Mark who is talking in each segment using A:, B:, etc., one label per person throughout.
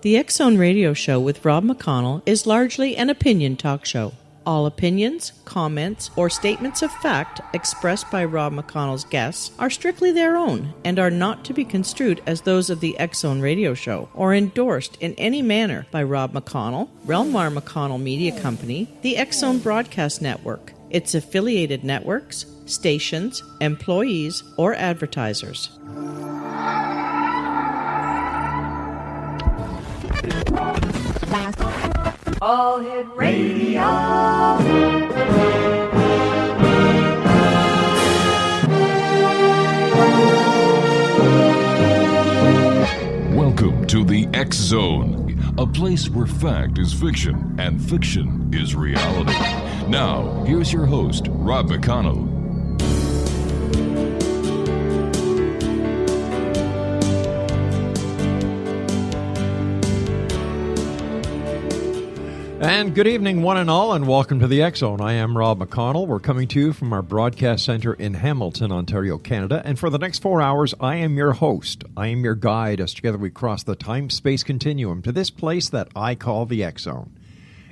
A: The X Zone Radio Show with Rob McConnell is largely an opinion talk show. All opinions, comments, or statements of fact expressed by Rob McConnell's guests are strictly their own and are not to be construed as those of the X Zone Radio Show or endorsed in any manner by Rob McConnell, rel-mar McConnell Media Company, the X Zone Broadcast Network, its affiliated networks, stations, employees, or advertisers.
B: All Hit Radio.
C: Welcome to the X Zone, a place where fact is fiction and fiction is reality. Now, here's your host, Rob McConnell.
D: And good evening, one and all, and welcome to the X Zone. I am Rob McConnell. We're coming to you from our broadcast center in Hamilton, Ontario, Canada. And for the next 4 hours, I am your host. I am your guide as together we cross the time-space continuum to this place that I call the X Zone.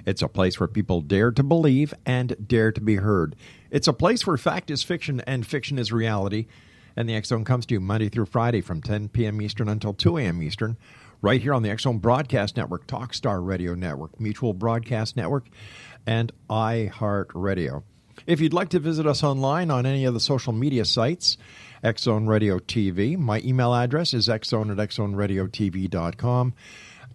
D: It's a place where people dare to believe and dare to be heard. It's a place where fact is fiction and fiction is reality. And the X Zone comes to you Monday through Friday from 10 p.m. Eastern until 2 a.m. Eastern. Right here on the X Zone Broadcast Network, Talkstar Radio Network, Mutual Broadcast Network, and iHeart Radio. If you'd like to visit us online on any of the social media sites, X Zone Radio TV, my email address is xzone@xzoneradiotv.com.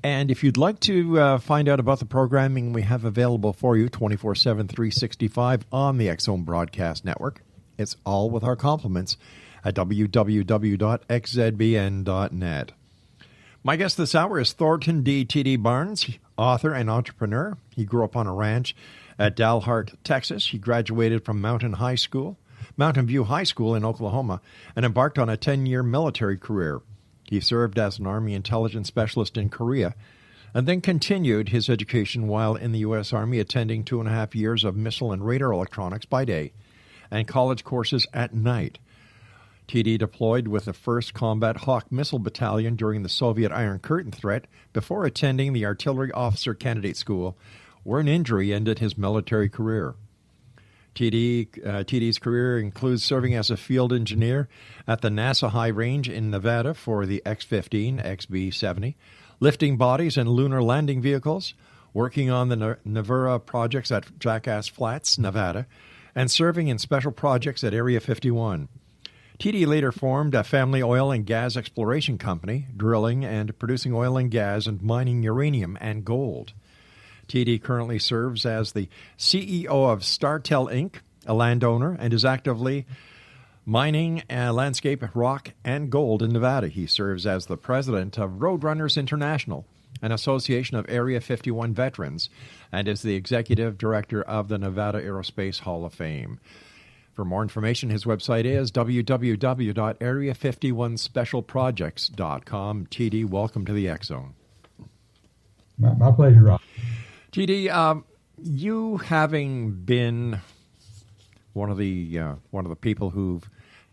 D: And if you'd like to find out about the programming we have available for you 24/7, 365 on the X Zone Broadcast Network, it's all with our compliments at www.xzbn.net. My guest this hour is Thornton D. T.D. Barnes, author and entrepreneur. He grew up on a ranch at Dalhart, Texas. He graduated from Mountain View High School in Oklahoma and embarked on a 10-year military career. He served as an Army intelligence specialist in Korea and then continued his education while in the U.S. Army, attending 2.5 years of missile and radar electronics by day and college courses at night. TD deployed with the 1st Combat Hawk Missile Battalion during the Soviet Iron Curtain threat before attending the Artillery Officer Candidate School, where an injury ended his military career. TD's career includes serving as a field engineer at the NASA High Range in Nevada for the X-15, XB-70, lifting bodies and lunar landing vehicles, working on the NERVA projects at Jackass Flats, Nevada, and serving in special projects at Area 51. TD later formed a family oil and gas exploration company, drilling and producing oil and gas and mining uranium and gold. TD currently serves as the CEO of Startel Inc., a landowner, and is actively mining landscape rock and gold in Nevada. He serves as the president of Roadrunners International, an association of Area 51 veterans, and is the executive director of the Nevada Aerospace Hall of Fame. For more information, his website is www.area51specialprojects.com. TD, welcome to the X Zone.
E: My pleasure, Rob.
D: TD, you having been one of the people who've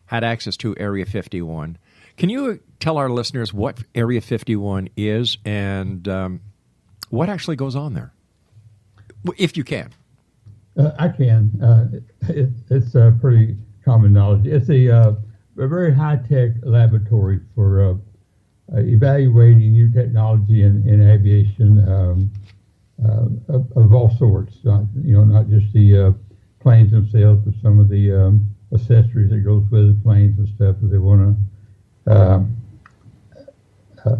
D: had access to Area 51, can you tell our listeners what Area 51 is and what actually goes on there, if you can?
E: I can. It's pretty common knowledge. It's a very high-tech laboratory for evaluating new technology in aviation of all sorts. Not just the planes themselves, but some of the accessories that goes with the planes and stuff that they want to.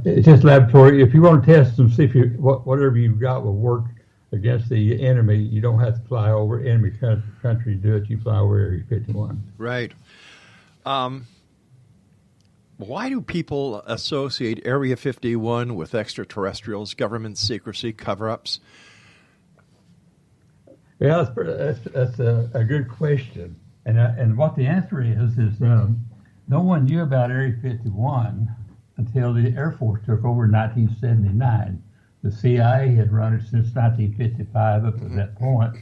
E: It's just a laboratory. If you want to test them, see if whatever you've got will work against the enemy. You don't have to fly over enemy country to do it. You fly over Area 51.
D: Right. Why do people associate Area 51 with extraterrestrials, government secrecy, cover-ups?
E: Yeah, that's a good question. And what the answer is no one knew about Area 51 until the Air Force took over in 1979. The CIA had run it since 1955 up to that point.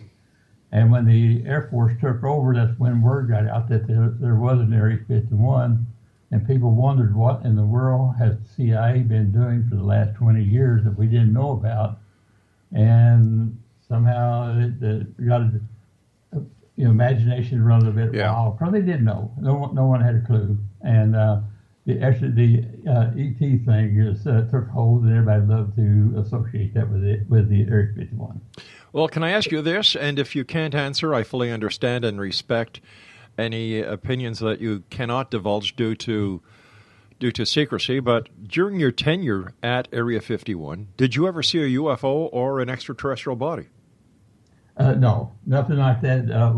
E: And when the Air Force took over, that's when word got out that there was an Area 51 and people wondered what in the world has the CIA been doing for the last 20 years that we didn't know about, and somehow it got imagination run a bit wild because they didn't know. No one had a clue, and the ET thing took hold, and everybody loved to associate that with the Area 51.
D: Well, can I ask you this? And if you can't answer, I fully understand and respect any opinions that you cannot divulge due to secrecy. But during your tenure at Area 51, did you ever see a UFO or an extraterrestrial body?
E: No, nothing like that.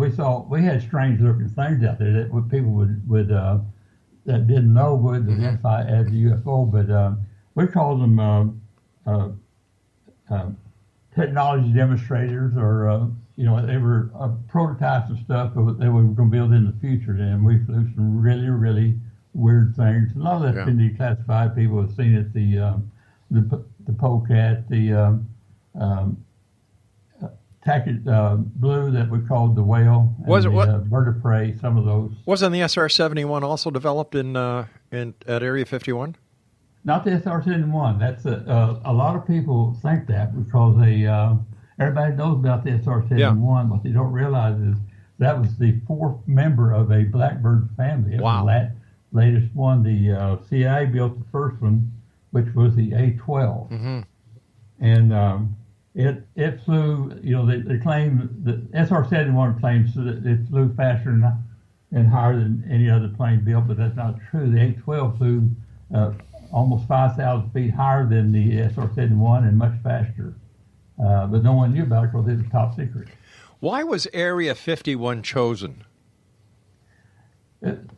E: We had strange looking things out there that people would that didn't know would identify as a UFO, but we called them technology demonstrators, or they were prototypes of stuff that we were going to build in the future. And we flew some really, really weird things. A lot of that's been declassified. People have seen it. The polecat, the blue that we called the whale,
D: was it
E: bird of prey? Some of those.
D: Wasn't the SR-71 also developed at Area 51?
E: Not the SR-71. That's a lot of people think that because everybody knows about the SR-71. Yeah. What they don't realize is that was the fourth member of a blackbird family.
D: Wow.
E: The latest one. The CIA built the first one, which was the A-12, and it flew. They claim the SR-71 claims that it flew faster and higher than any other plane built, but that's not true. The A-12 flew almost 5,000 feet higher than the SR-71 and much faster. But no one knew about it because it was top secret.
D: Why was Area 51 chosen?
E: That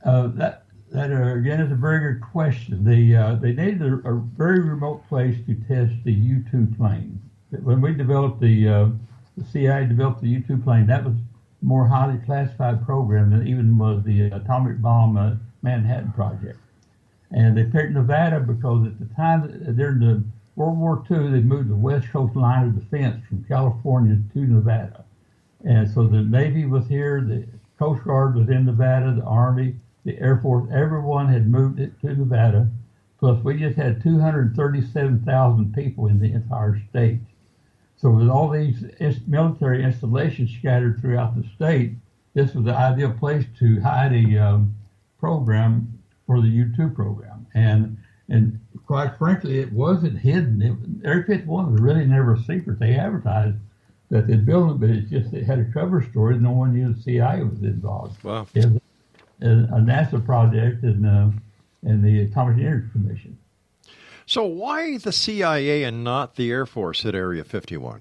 E: again is a very good question. They needed a very remote place to test the U-2 plane. When we developed the CIA developed the U-2 plane, that was a more highly classified program than even was the atomic bomb Manhattan Project. And they picked Nevada because at the time, during the World War II, they moved the West Coast line of defense from California to Nevada. And so the Navy was here, the Coast Guard was in Nevada, the Army, the Air Force, everyone had moved it to Nevada. Plus, we just had 237,000 people in the entire state. So with all these military installations scattered throughout the state, this was the ideal place to hide a program for the U-2 program. And quite frankly, it wasn't hidden. Area 51 was really never a secret. They advertised that they'd built it, but it's just it had a cover story. No one knew the CIA was involved.
D: Wow.
E: It was a NASA project and the Atomic Energy Commission.
D: So why the CIA and not the Air Force at Area 51?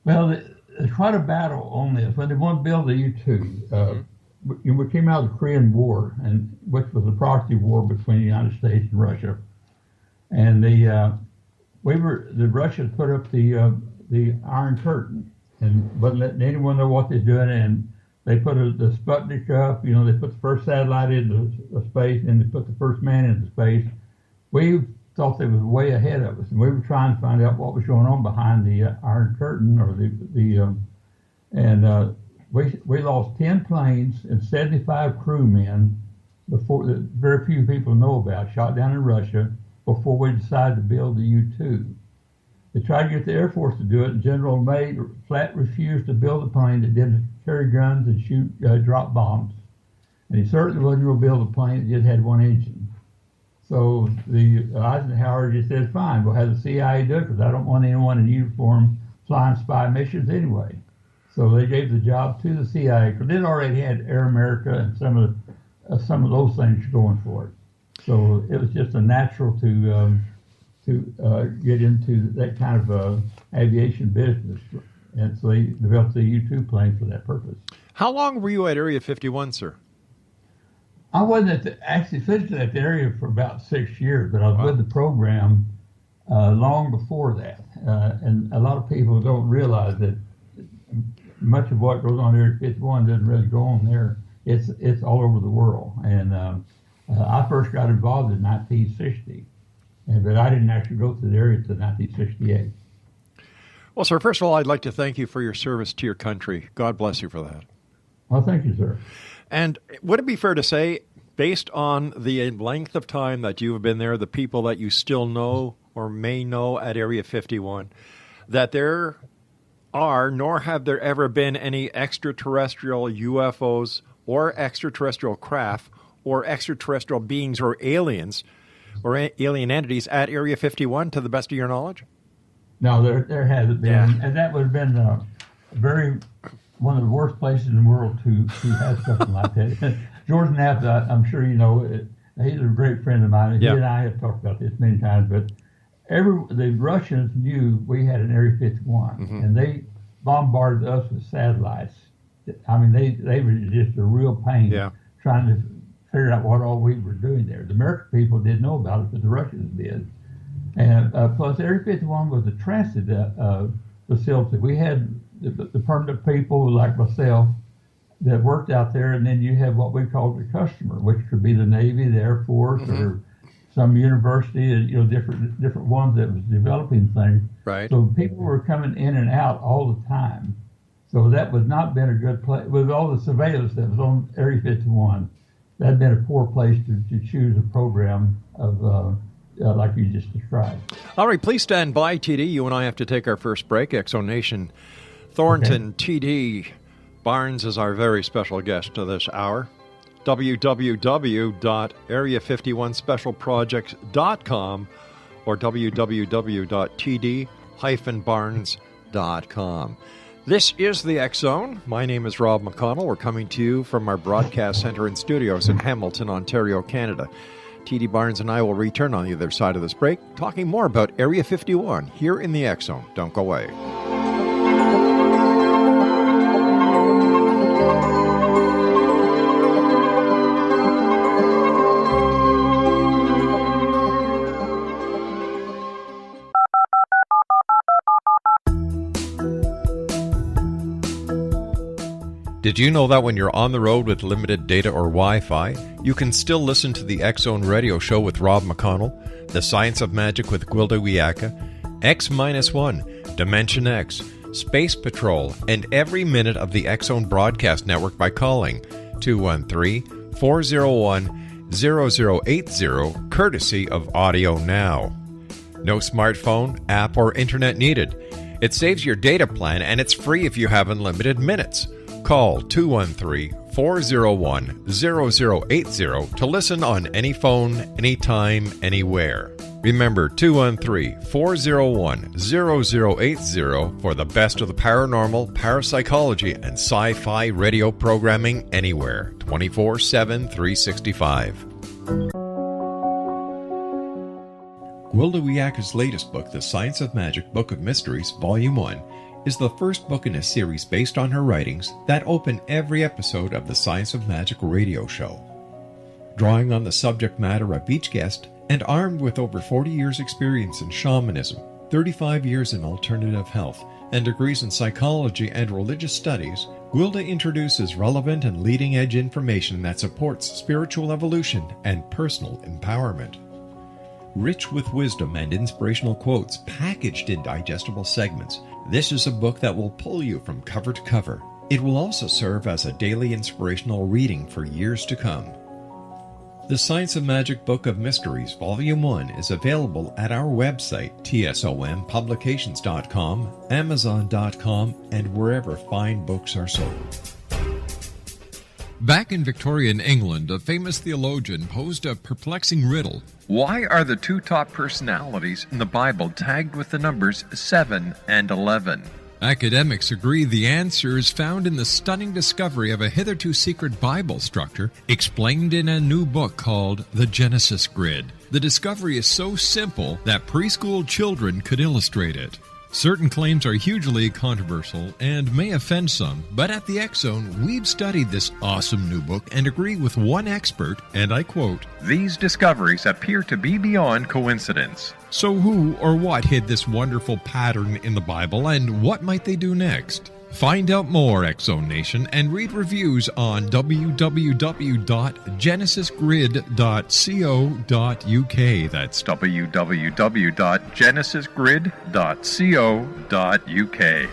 E: Well, there's quite a battle on this. When they wanted to build the U-2, we came out of the Korean War, which was a proxy war between the United States and Russia. And the Russians put up the Iron Curtain and wasn't letting anyone know what they're doing. And they put the Sputnik up. They put the first satellite into space, and they put the first man into space. We thought they was way ahead of us, and we were trying to find out what was going on behind the Iron Curtain, or we lost 10 planes and 75 crewmen before that very few people know about, shot down in Russia before we decided to build the U-2. They tried to get the Air Force to do it, and General May flat refused to build a plane that didn't carry guns and shoot drop bombs. And he certainly wasn't going to build a plane that just had one engine. So the Eisenhower just said, fine, we'll have the CIA do it because I don't want anyone in uniform flying spy missions anyway. So they gave the job to the CIA because it already had Air America and some of those things going for it. So it was just a natural to get into that kind of aviation business. And so they developed the U-2 plane for that purpose.
D: How long were you at Area 51, sir?
E: I wasn't actually physically at the area for about 6 years, but I was with the program long before that. And a lot of people don't realize that much of what goes on Area 51 doesn't really go on there. It's all over the world. And I first got involved in 1960, but I didn't actually go to the area until 1968.
D: Well, sir, first of all, I'd like to thank you for your service to your country. God bless you for that.
E: Well, thank you, sir.
D: And would it be fair to say, based on the length of time that you have been there, the people that you still know or may know at Area 51, that there are, nor have there ever been any extraterrestrial UFOs or extraterrestrial craft or extraterrestrial beings or aliens or alien entities at Area 51, to the best of your knowledge?
E: No, there hasn't been.
D: Yeah.
E: And that would have been one of the worst places in the world to have something like that. George Knapp, I'm sure you know, he's a great friend of mine. He and I have talked about this many times, but the Russians knew we had an Area 51, and they bombarded us with satellites. I mean, they were just a real pain trying to figure out what all we were doing there. The American people didn't know about it, but the Russians did. And plus, Area 51 was a transit facility. We had the permanent people like myself that worked out there, and then you had what we called the customer, which could be the Navy, the Air Force, or some university, different ones that was developing things.
D: Right.
E: So people were coming in and out all the time. So that would not been a good place. With all the surveillance that was on Area 51, that had been a poor place to choose a program of like you just described.
D: All right, please stand by, TD. You and I have to take our first break. Exo-Nation, Thornton TD Barnes is our very special guest to this hour. www.area51specialprojects.com or www.td-barnes.com. This is the X Zone. My name is Rob McConnell. We're coming to you from our broadcast center and studios in Hamilton, Ontario, Canada. TD Barnes and I will return on the other side of this break, talking more about Area 51 here in the X Zone. Don't go away. Did you know that when you're on the road with limited data or Wi-Fi, you can still listen to the X-Zone radio show with Rob McConnell, The Science of Magic with Gwilda Wiyaka, X-1, Dimension X, Space Patrol, and every minute of the X-Zone broadcast network by calling 213-401-0080, courtesy of Audio Now. No smartphone, app, or internet needed. It saves your data plan, and it's free if you have unlimited minutes. Call 213-401-0080 to listen on any phone, anytime, anywhere. Remember, 213-401-0080 for the best of the paranormal, parapsychology, and sci-fi radio programming anywhere, 24/7, 365. Gwilda Wiyaka's latest book, The Science of Magic, Book of Mysteries, Volume 1, is the first book in a series based on her writings that open every episode of the Science of Magic radio show. Drawing on the subject matter of each guest, and armed with over 40 years' experience in shamanism, 35 years in alternative health, and degrees in psychology and religious studies, Gwilda introduces relevant and leading-edge information that supports spiritual evolution and personal empowerment. Rich with wisdom and inspirational quotes packaged in digestible segments, this is a book that will pull you from cover to cover. It will also serve as a daily inspirational reading for years to come. The Science of Magic Book of Mysteries, Volume 1 is available at our website, tsompublications.com, amazon.com, and wherever fine books are sold. Back in Victorian England, a famous theologian posed a perplexing riddle. Why are the two top personalities in the Bible tagged with the numbers 7 and 11? Academics agree the answer is found in the stunning discovery of a hitherto secret Bible structure explained in a new book called The Genesis Grid. The discovery is so simple that preschool children could illustrate it. Certain claims are hugely controversial and may offend some, but at the X-Zone, we've studied this awesome new book and agree with one expert, and I quote, "These discoveries appear to be beyond coincidence." So who or what hid this wonderful pattern in the Bible, and what might they do next? Find out more, X-Zone Nation, and read reviews on www.genesisgrid.co.uk. That's www.genesisgrid.co.uk.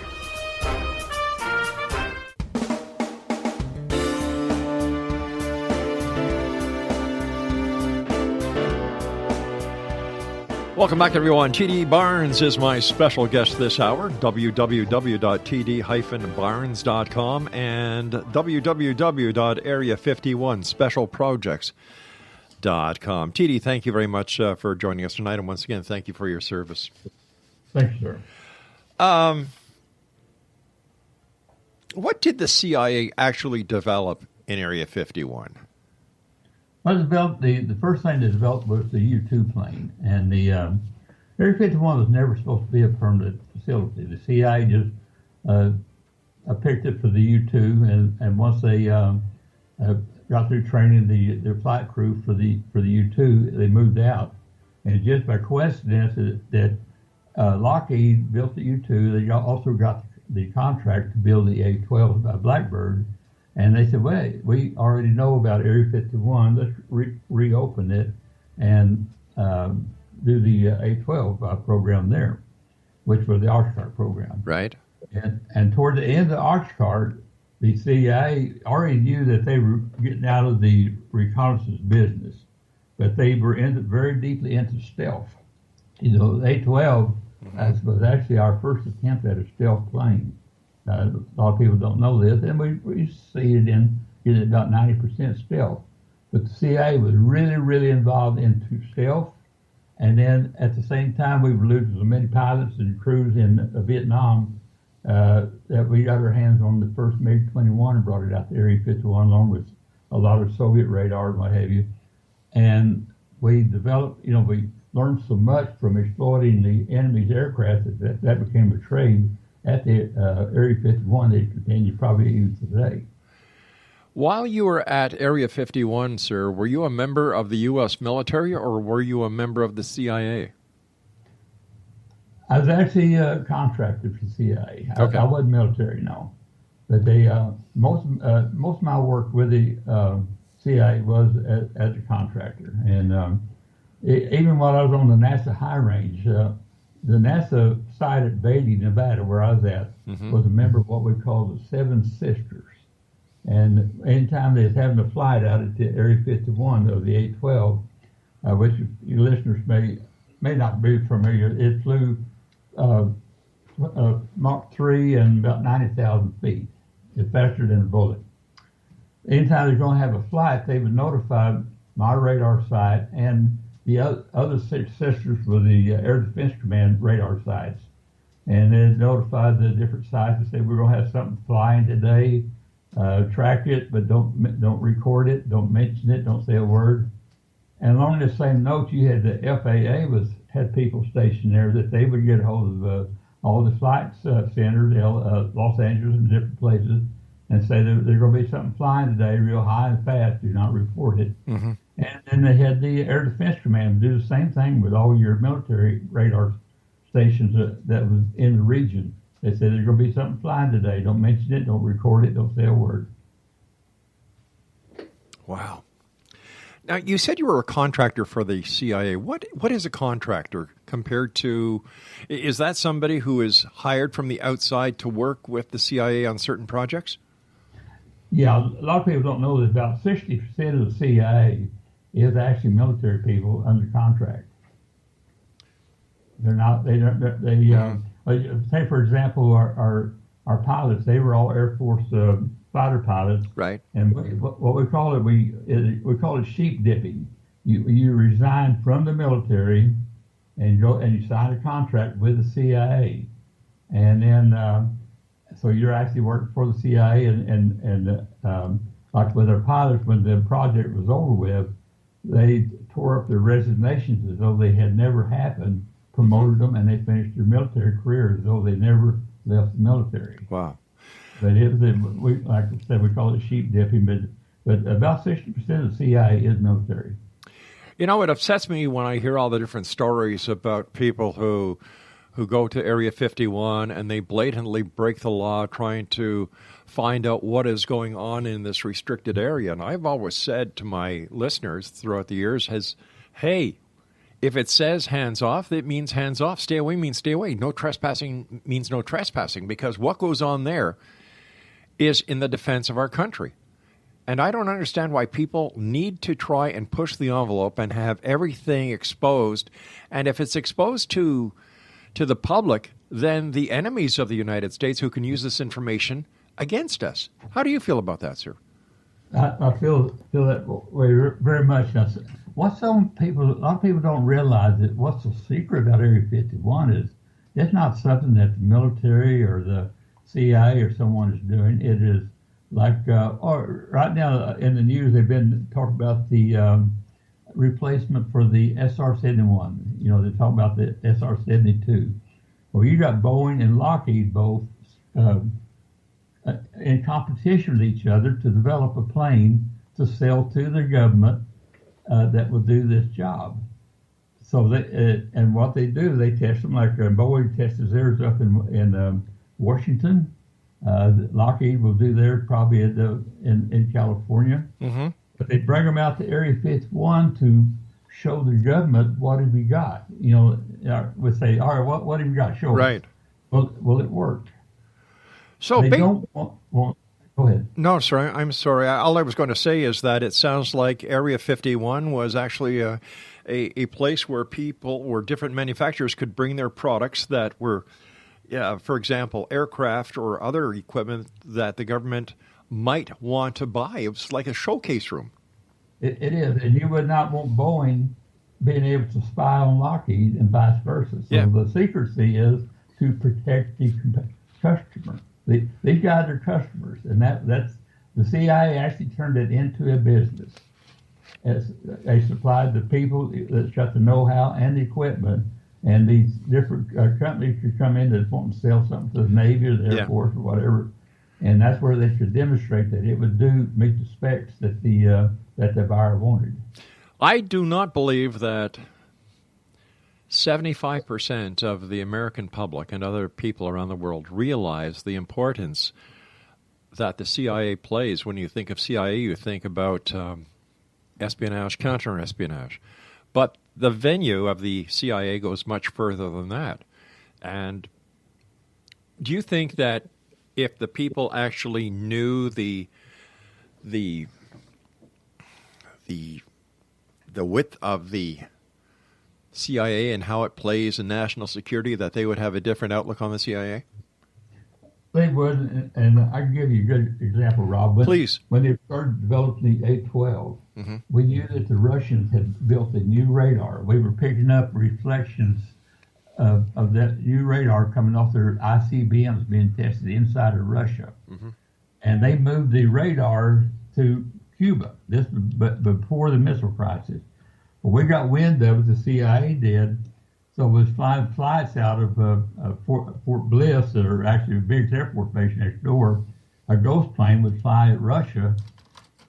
D: Welcome back, everyone. T.D. Barnes is my special guest this hour. www.td-barnes.com and www.area51specialprojects.com. T.D., thank you very much for joining us tonight. And once again, thank you for your service.
E: Thanks, sir.
D: What did the CIA actually develop in Area 51?
E: Well, the first thing they developed was the U-2 plane, and the Area 51 was never supposed to be a permanent facility. The CIA just picked it for the U-2, and once they got through training their flight crew for the U-2, they moved out. And just by coincidence that Lockheed built the U-2, they also got the contract to build the A-12 Blackbird. And they said, well, we already know about Area 51. Let's reopen it and do the A-12 program there, which was the Oxcart program.
D: Right.
E: And toward the end of Oxcart, the CIA already knew that they were getting out of the reconnaissance business, but they were very deeply into stealth. You know, the A-12 was actually our first attempt at a stealth plane. A lot of people don't know this, and we succeeded in getting about 90% stealth. But the CIA was really, really involved into stealth. And then at the same time, we were losing so many pilots and crews in Vietnam that we got our hands on the first MiG-21 and brought it out to Area 51 along with a lot of Soviet radar and what have you. And we developed, we learned so much from exploiting the enemy's aircraft that became a trade at the Area 51 that continue probably even today.
D: While you were at Area 51, sir, were you a member of the U.S. military or were you a member of the CIA?
E: I was actually contracted for the CIA.
D: Okay.
E: I wasn't military, no. But they most of my work with the CIA was as a contractor. And even while I was on the NASA high range, the NASA site at Beatty, Nevada, where I was at, was a member of what we call the Seven Sisters. And anytime they was having a flight out at the Area 51 of the A-12, which your listeners may not be familiar, it flew Mach 3 and about 90,000 feet. It's faster than a bullet. Anytime they're going to have a flight, they would notify my radar site and the other six sisters were the Air Defense Command radar sites. And then notify the different sites and say, we're going to have something flying today. Track it, but don't record it, don't mention it, don't say a word. And along the same note, you had the FAA had people stationed there that they would get a hold of all the flight centers, Los Angeles and different places, and say there's going to be something flying today, real high and fast. Do not report it. And then they had the Air Defense Command do the same thing with all your military radar stations that was in the region. They said there's going to be something flying today. Don't mention it. Don't record it. Don't say a word.
D: Wow. Now, you said you were a contractor for the CIA. What is a contractor compared to, is that somebody who is hired from the outside to work with the CIA on certain projects?
E: Yeah, a lot of people don't know that about 60% of the CIA is actually military people under contract. They're not, say for example, our pilots, they were all Air Force fighter pilots.
D: Right.
E: And what we call it, we call it sheep dipping. You resign from the military and you sign a contract with the CIA. And then, so you're actually working for the CIA and like with our pilots, when the project was over with, they tore up their resignations as though they had never happened, promoted them, and they finished their military career as though they never left the military.
D: Wow.
E: But like I said, we call it sheep dipping, but about 60% of the CIA is military.
D: You know, it upsets me when I hear all the different stories about people who go to Area 51 and they blatantly break the law trying to find out what is going on in this restricted area. And I've always said to my listeners throughout the years hey, if it says hands off, it means hands off. Stay away means stay away. No trespassing means no trespassing, because what goes on there is in the defense of our country. And I don't understand why people need to try and push the envelope and have everything exposed. And if it's exposed to the public, then the enemies of the United States who can use this information against us. How do you feel about that, sir?
E: I feel that way very much. Now, what a lot of people don't realize that what's the secret about Area 51 is it's not something that the military or the CIA or someone is doing. It is like, right now in the news, they've been talking about the replacement for the SR-71. You know, they talk about the SR-72. Well, you got Boeing and Lockheed both in competition with each other to develop a plane to sell to the government that will do this job. So and what they do, they test them like Boeing tests theirs up in Washington. Lockheed will do theirs probably in California.
D: Mm-hmm.
E: But they bring them out to Area 51 to show the government what have you got. You know, we say, all right, what have you got? Show
D: right.
E: us. Well, it worked.
D: So
E: they don't want. Go ahead.
D: No, sorry, I'm sorry. All I was going to say is that it sounds like Area 51 was actually a place where different manufacturers could bring their products that were, for example, aircraft or other equipment that the government might want to buy. It was like a showcase room.
E: It is, and you would not want Boeing being able to spy on Lockheed and vice versa. So the secrecy is to protect the customer. These guys are customers, and that's the CIA actually turned it into a business. As they supplied the people that's got the know-how and the equipment, and these different companies could come in that's wanting to sell something to the Navy or the Air Force or whatever, and that's where they could demonstrate that it would meet the specs that the buyer wanted.
D: I do not believe that 75% of the American public and other people around the world realize the importance that the CIA plays. When you think of CIA, you think about espionage, counter-espionage. But the venue of the CIA goes much further than that. And do you think that if the people actually knew the width of the CIA and how it plays in national security, that they would have a different outlook on the CIA?
E: They would, and I can give you a good example, Rob.
D: Please.
E: When they started developing the A-12, we knew that the Russians had built a new radar. We were picking up reflections of that new radar coming off their ICBMs being tested inside of Russia. And they moved the radar to Cuba, this before the missile crisis. Well, we got wind of it, the CIA did, so it was flying flights out of Fort Bliss, or actually a big Air Force base next door. A ghost plane would fly at Russia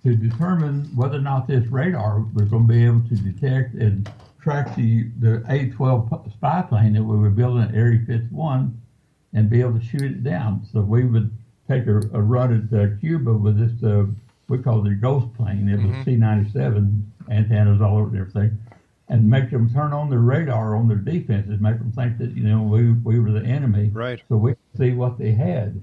E: to determine whether or not this radar was going to be able to detect and track the A-12 spy plane that we were building at Area 51 and be able to shoot it down. So we would take a run at Cuba with this, we called it a ghost plane. It was C-97, antennas all over and everything, and make them turn on their radar on their defenses, make them think that, we were the enemy.
D: Right. So
E: we could see what they had.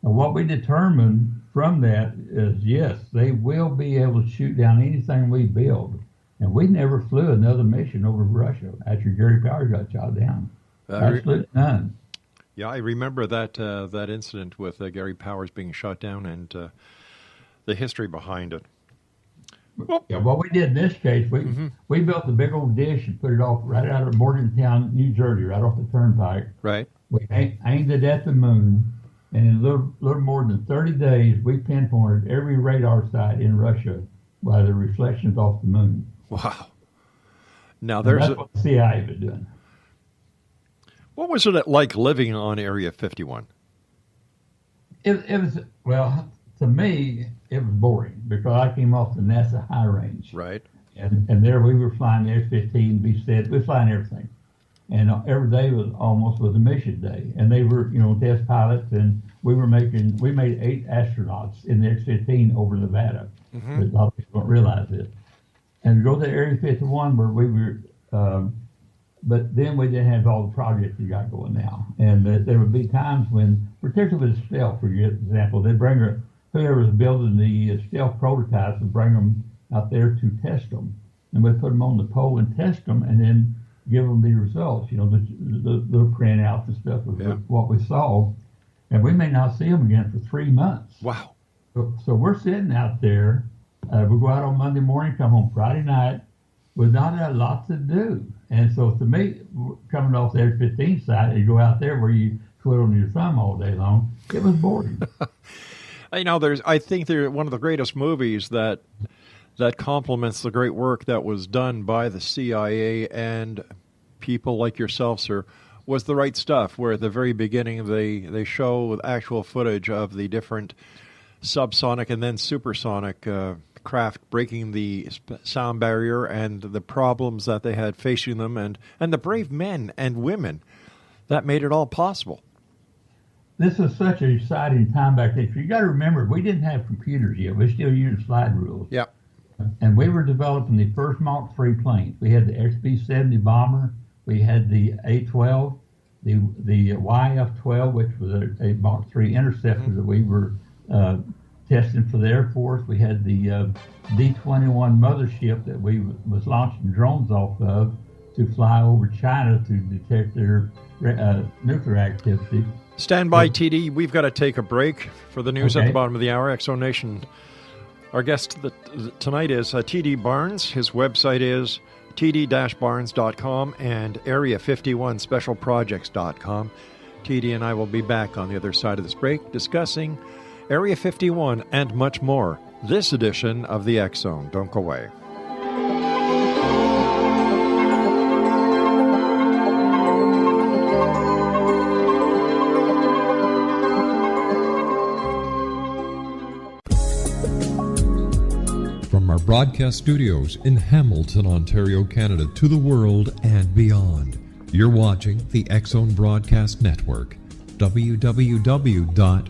E: And what we determined from that is, yes, they will be able to shoot down anything we build. And we never flew another mission over Russia after Gary Powers got shot down. Absolutely none.
D: Yeah, I remember that incident with Gary Powers being shot down and the history behind it.
E: Yeah, what we did in this case, we built a big old dish and put it off right out of Morgantown, New Jersey, right off the turnpike.
D: Right.
E: We aimed it at the moon, and in a little more than 30 days, we pinpointed every radar site in Russia by the reflections off the moon.
D: Wow. Now
E: that's what the CIA was doing.
D: What was it like living on Area 51?
E: It was, well, to me, it was boring because I came off the NASA high range.
D: Right.
E: And there we were flying the F-15, B-7, we were flying everything. And every day was a mission day. And they were, test pilots, and we made 8 astronauts in the X-15 over Nevada. A lot of people don't realize this. And go to Area 51 where we were, but then we didn't have all the projects we got going now. And there would be times when, particularly with stealth, for example, they'd bring whoever was building the stealth prototypes would bring them out there to test them. And we'd put them on the pole and test them and then give them the results, the printouts and stuff of what we saw. And we may not see them again for 3 months.
D: Wow.
E: So we're sitting out there. We go out on Monday morning, come home Friday night with not a lot to do. And so to me, coming off the F-15 side, you go out there where you twiddle your thumb all day long, it was boring.
D: I think they're one of the greatest movies that complements the great work that was done by the CIA and people like yourself, sir, was The Right Stuff, where at the very beginning they show actual footage of the different subsonic and then supersonic craft breaking the sound barrier and the problems that they had facing them and the brave men and women that made it all possible.
E: This was such an exciting time back then. You got to remember, we didn't have computers yet. We were still using slide rules.
D: Yeah.
E: And we were developing the first Mach 3 planes. We had the XB-70 bomber. We had the A-12, the YF-12, which was a Mach 3 interceptor that we were testing for the Air Force. We had the D-21 mothership that we was launching drones off of to fly over China to detect their nuclear activity.
D: Stand by, TD. We've got to take a break for the news at the bottom of the hour. X-Zone Nation. Our guest tonight is TD Barnes. His website is td-barnes.com and area51specialprojects.com. TD and I will be back on the other side of this break discussing Area 51 and much more. This edition of the X-Zone. Don't go away.
F: From our broadcast studios in Hamilton, Ontario, Canada, to the world and beyond, you're watching the X-Zone Broadcast Network, www.xzbn.net.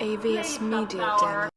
G: AVS Media Demo.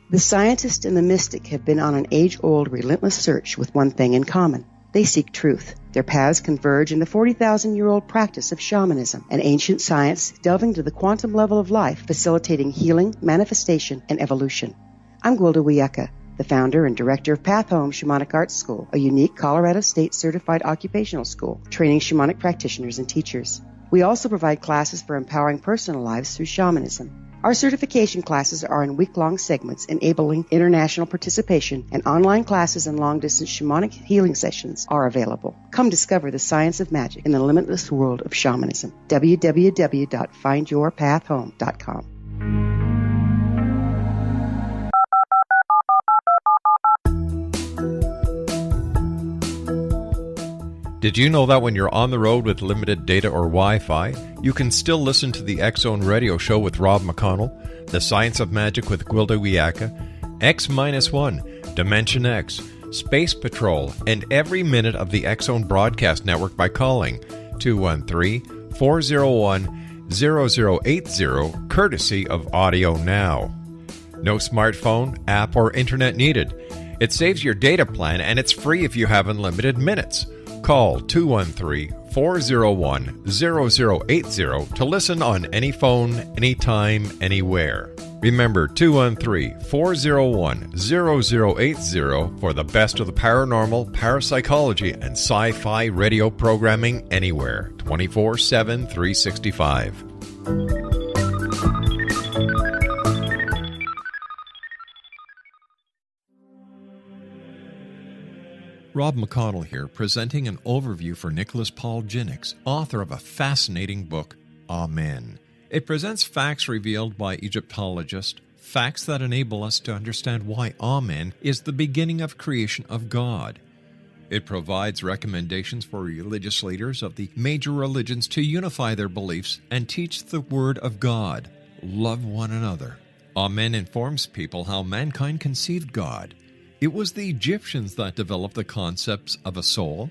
H: The scientist and the mystic have been on an age-old, relentless search with one thing in common. They seek truth. Their paths converge in the 40,000-year-old practice of shamanism, an ancient science delving to the quantum level of life, facilitating healing, manifestation, and evolution. I'm Gwilda Wiyaka, the founder and director of Path Home Shamanic Arts School, a unique Colorado State-certified occupational school, training shamanic practitioners and teachers. We also provide classes for empowering personal lives through shamanism. Our certification classes are in week-long segments enabling international participation, and online classes and long-distance shamanic healing sessions are available. Come discover the science of magic in the limitless world of shamanism. www.findyourpathhome.com.
D: Did you know that when you're on the road with limited data or Wi-Fi, you can still listen to the X-Zone Radio Show with Rob McConnell, The Science of Magic with Gwilda Wiyaka, X-1, Dimension X, Space Patrol, and every minute of the X-Zone Broadcast Network by calling 213-401-0080, courtesy of Audio Now. No smartphone, app, or internet needed. It saves your data plan, and it's free if you have unlimited minutes. Call 213-401-0080 to listen on any phone, anytime, anywhere. Remember 213-401-0080 for the best of the paranormal, parapsychology, and sci-fi radio programming anywhere, 24/7, 365. Rob McConnell here, presenting an overview for Nicholas Paul Jennings, author of a fascinating book, Amen. It presents facts revealed by Egyptologists, facts that enable us to understand why Amen is the beginning of creation of God. It provides recommendations for religious leaders of the major religions to unify their beliefs and teach the Word of God. Love one another. Amen informs people how mankind conceived God. It was the Egyptians that developed the concepts of a soul,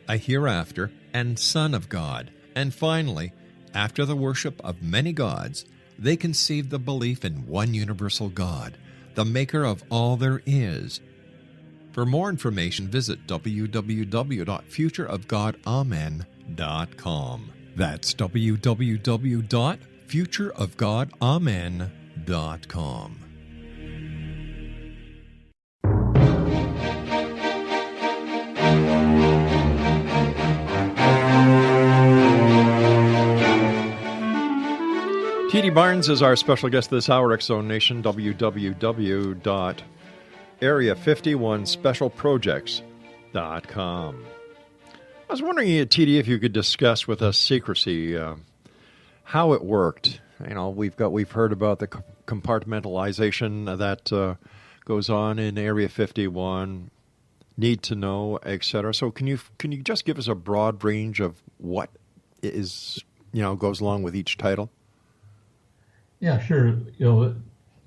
D: a hereafter, and Son of God. And finally, after the worship of many gods,
F: They conceived the belief in one universal God, the maker of all there is. For more information, visit www.futureofgodamen.com. That's www.futureofgodamen.com.
D: T.D. Barnes is our special guest this hour, X-Zone Nation, www.area51specialprojects.com. I was wondering, T.D., if you could discuss with us secrecy, how it worked. You know, we've heard about the compartmentalization that goes on in Area 51, need to know, etc. So can you just give us a broad range of what is, goes along with each title?
E: Yeah, sure.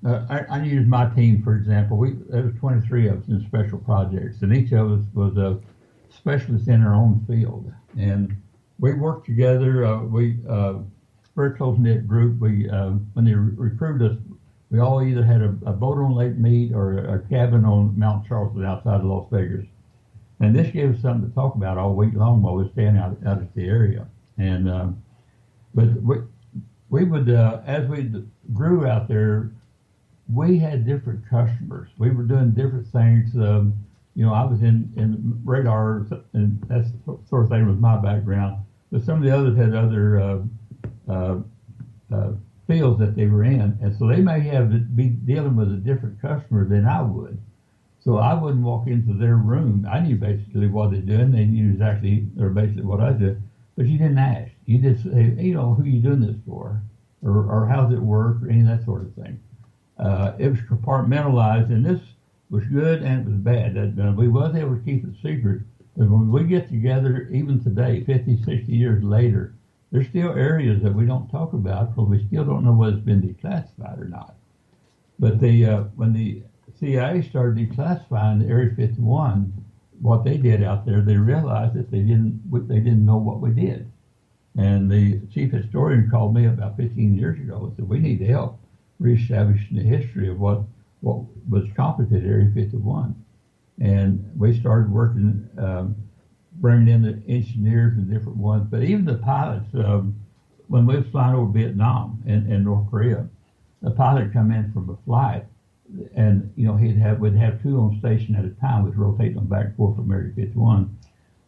E: I use my team, for example. There was 23 of us in special projects, and each of us was a specialist in our own field. And we worked together. We very close-knit group. We when they recruited us, we all either had a boat on Lake Mead or a cabin on Mount Charleston outside of Las Vegas. And this gave us something to talk about all week long while we were staying out at the area. And but we would, as we grew out there, we had different customers. We were doing different things. I was in radar, and that sort of thing was my background. But some of the others had other fields that they were in, and so they may be dealing with a different customer than I would. So I wouldn't walk into their room. I knew basically what they're doing. They knew exactly, or basically what I did. But you didn't ask. You just say, who are you doing this for? Or how's it work, or any of that sort of thing. It was compartmentalized, and this was good and it was bad. We was able to keep it secret. But when we get together, even today, 50, 60 years later, there's still areas that we don't talk about because we still don't know whether it's been declassified or not. But when the CIA started declassifying the Area 51, what they did out there, they realized that they didn't know what we did. And the chief historian called me about 15 years ago and said, we need to help reestablishing the history of what was accomplished at Area 51. And we started working, bringing in the engineers and different ones, but even the pilots, when we was flying over Vietnam and North Korea, the pilot come in from a flight, and we'd have two on station at a time. We'd rotate them back and forth from Area 51,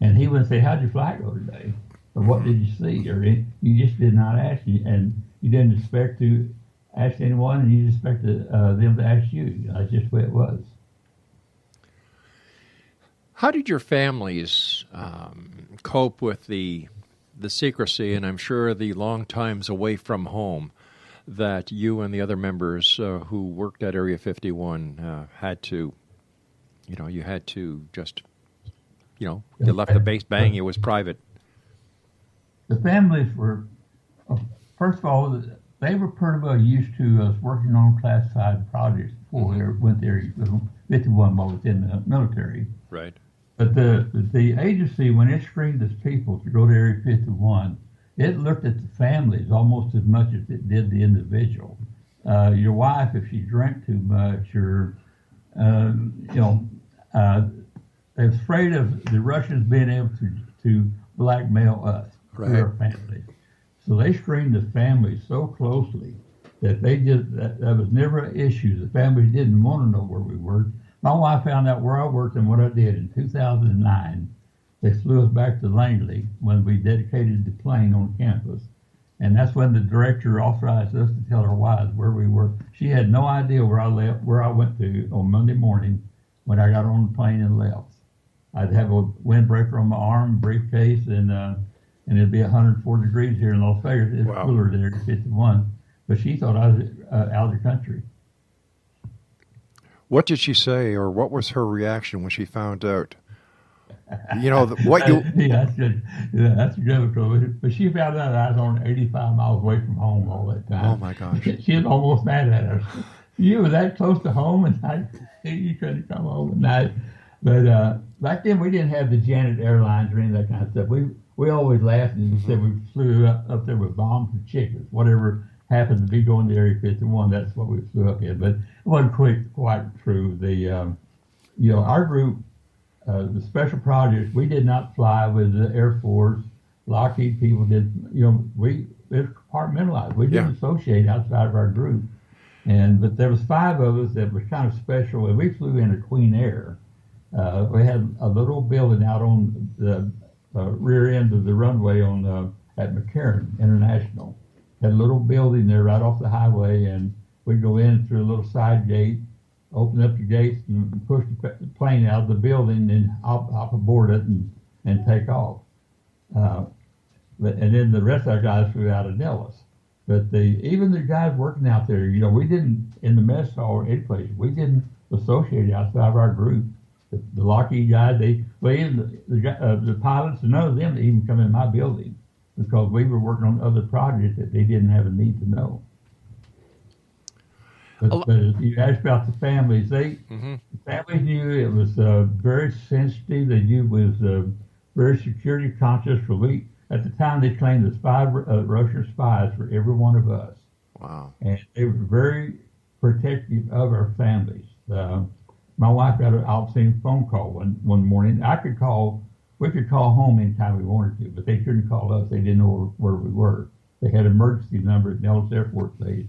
E: and he would say, "How'd your flight go today? Or what did you see?" Or you just did not ask, and you didn't expect to ask anyone, and you expected them to ask you. That's just the way it was.
D: How did your families cope with the secrecy, and I'm sure the long times away from home that you and the other members who worked at Area 51 had to, you had to just, you left the base, bang, it was private.
E: The families were, first of all, they were pretty well used to us working on classified projects before we went to Area 51 while I was in the military.
D: Right.
E: But the agency, when it screened its people to go to Area 51, it looked at the families almost as much as it did the individual. Your wife, if she drank too much, or they're afraid of the Russians being able to blackmail us,
D: right,
E: our families. So they screened the families so closely that that was never an issue. The families didn't want to know where we worked. My wife found out where I worked and what I did in 2009. They flew us back to Langley when we dedicated the plane on campus. And that's when the director authorized us to tell our wives where we were. She had no idea where I went to on Monday morning when I got on the plane and left. I'd have a windbreaker on my arm, briefcase, and it'd be 104 degrees here in Las Vegas. It's cooler there at 51. But she thought I was out of the country.
D: What did she say, or what was her reaction when she found out? What you...
E: Yeah, that's good. But she found out I was on 85 miles away from home all that time.
D: Oh, my gosh.
E: She was almost mad at us. You were that close to home, and you couldn't come home at night. But back then, we didn't have the Janet Airlines or any of that kind of stuff. We always laughed and said we flew up there with bombs and chickens, whatever happened to be going to Area 51. That's what we flew up in, but it wasn't quite true. Our group, the special projects, we did not fly with the Air Force. Lockheed people did. It's compartmentalized. We didn't associate outside of our group, but there was 5 of us that was kind of special, and we flew in a Queen Air. We had a little building out on the rear end of the runway at McCarran International. Had a little building there right off the highway, and we'd go in through a little side gate, open up the gates, and push the plane out of the building, and hop aboard it and take off. And then the rest of our guys flew out of Nellis. But even the guys working out there, we didn't, in the mess hall or any place, we didn't associate outside of our group. The Lockheed guys, even the pilots, none of them didn't even come in my building because we were working on other projects that they didn't have a need to know. But you asked about the families. The families knew it was very sensitive. They knew it was very security conscious. At the time, they claimed there's 5 Russian spies for every one of us.
D: Wow.
E: And they were very protective of our families. My wife got an obscene phone call one morning. We could call home anytime we wanted to, but they couldn't call us. They didn't know where we were. They had an emergency number at Nellis Air Force Base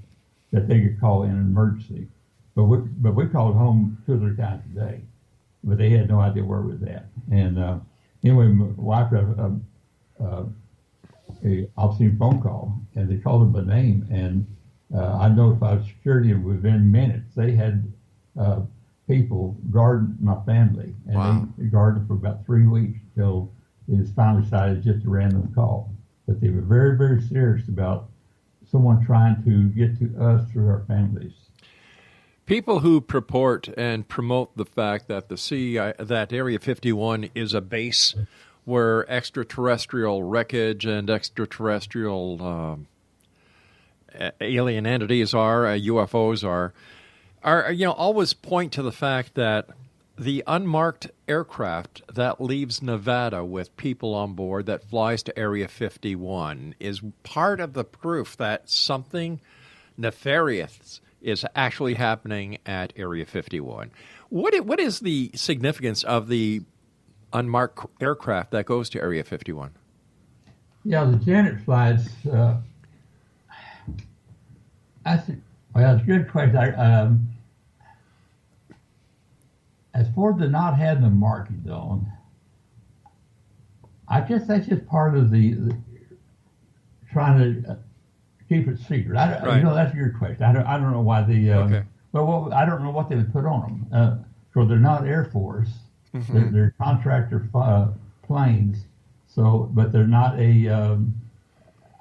E: that they could call in an emergency. But we called home 2 or 3 times a day, but they had no idea where we was at. And anyway, my wife got a obscene phone call, and they called them by name, and I notified security, and within minutes they had people guarding my family, and they guarded for about 3 weeks until it was finally decided just a random call. But they were very, very serious about someone trying to get to us through our families.
D: People who purport and promote the fact that that Area 51 is a base where extraterrestrial wreckage and extraterrestrial alien entities are, UFOs are always point to the fact that the unmarked aircraft that leaves Nevada with people on board that flies to Area 51 is part of the proof that something nefarious is actually happening at Area 51. What is the significance of the unmarked aircraft that goes to Area 51?
E: Yeah, the Jackass Flats. That's a good question. As far as the not having the markings on, I guess that's just part of the trying to keep it secret.
D: Right.
E: That's your question. I don't know why
D: okay.
E: Well, I don't know what they would put on them. Because they're not Air Force. Mm-hmm. They're contractor planes. So, but they're not a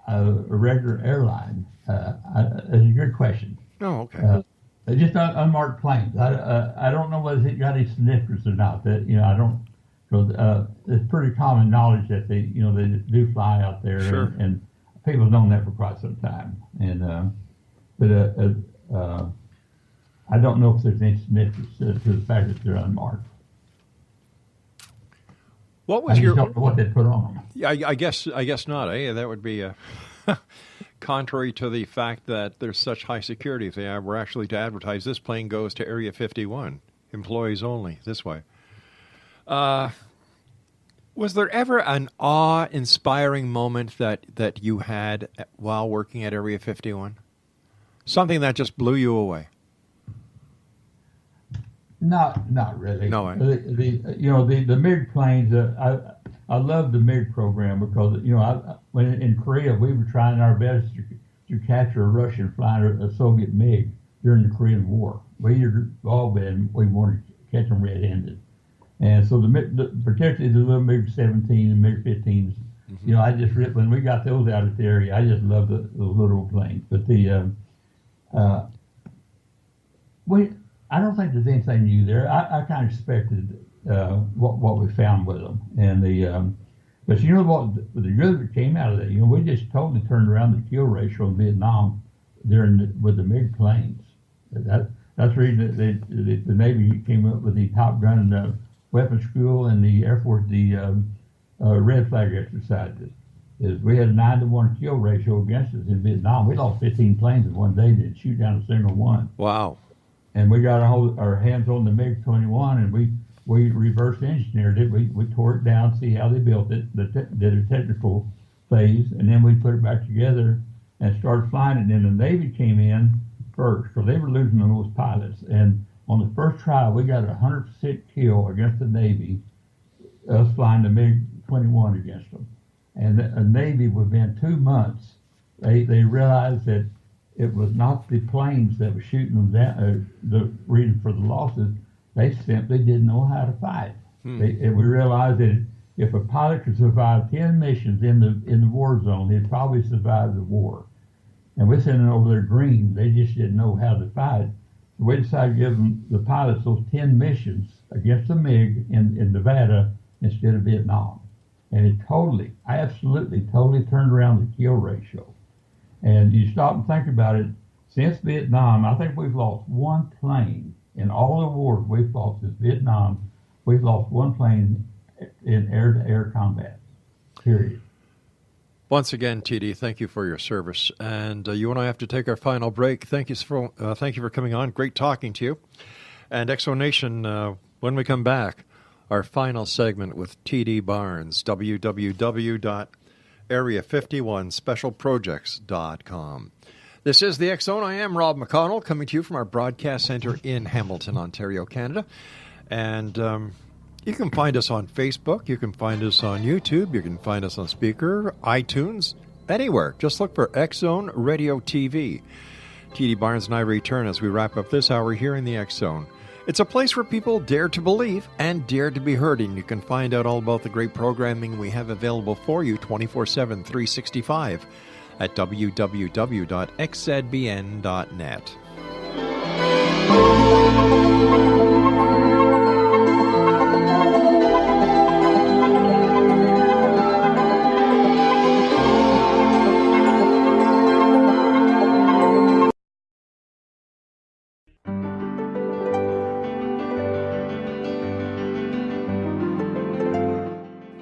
E: regular airline. That's a good question.
D: Oh, okay.
E: They're just unmarked planes. I don't know whether it got any significance or not. That I don't. Because it's pretty common knowledge that they do fly out there,
D: sure.
E: and people have known that for quite some time. And I don't know if there's any significance to the fact that they're unmarked.
D: What was
E: don't know what they put on them.
D: Yeah, I guess not. That would be contrary to the fact that there's such high security. If they were actually to advertise, this plane goes to Area 51, employees only, this way. Was there ever an awe-inspiring moment that you had while working at Area 51? Something that just blew you away?
E: Not really.
D: No.
E: The MiG planes. I love the MiG program because when in Korea we were trying our best to capture a Russian flying a Soviet MiG during the Korean War. We wanted to catch them red-handed, and so particularly the little MiG-17 and MiG-15s. Mm-hmm. When we got those out of the area, I just loved those little planes. But I don't think there's anything new there. I kind of expected what we found with them, and but what the good that came out of that, we just totally turned around the kill ratio in Vietnam with the MiG planes. That's the reason that the Navy came up with the Top Gun weapons school and the Air Force the red flag exercises. is we had a 9-to-1 kill ratio against us in Vietnam. We lost 15 planes in one day, didn't shoot down a single one.
D: Wow.
E: And we got our hands on the MiG-21, and we reverse engineered it. We tore it down, see how they built it, did a technical phase, and then we put it back together and started flying it. And then the Navy came in first, because they were losing the most pilots. And on the first trial, we got a 100% kill against the Navy, us flying the MiG-21 against them. And the Navy, within 2 months, they realized that it was not the planes that were shooting them down, the reason for the losses. They simply didn't know how to fight. And we realized that if a pilot could survive 10 missions in the war zone, he'd probably survive the war. And we're sending over there green. They just didn't know how to fight. So we decided to give them, the pilots, those 10 missions against the MiG in Nevada instead of Vietnam. And it absolutely turned around the kill ratio. And you stop and think about it, since Vietnam, I think we've lost one plane in all the wars we've fought since Vietnam. We've lost one plane in air-to-air combat, period.
D: Once again, TD, thank you for your service. And you and I have to take our final break. Thank you for coming on. Great talking to you. And Exonation, when we come back, our final segment with TD Barnes, www.area51specialprojects.com. This is the X Zone. I am Rob McConnell, coming to you from our broadcast center in Hamilton, Ontario, Canada. And you can find us on Facebook. You can find us on YouTube. You can find us on Speaker, iTunes, anywhere. Just look for X Zone Radio TV. TD Barnes and I return as we wrap up this hour here in the X Zone. It's a place where people dare to believe and dare to be heard, and you can find out all about the great programming we have available for you 24/7, 365 at www.xzbn.net.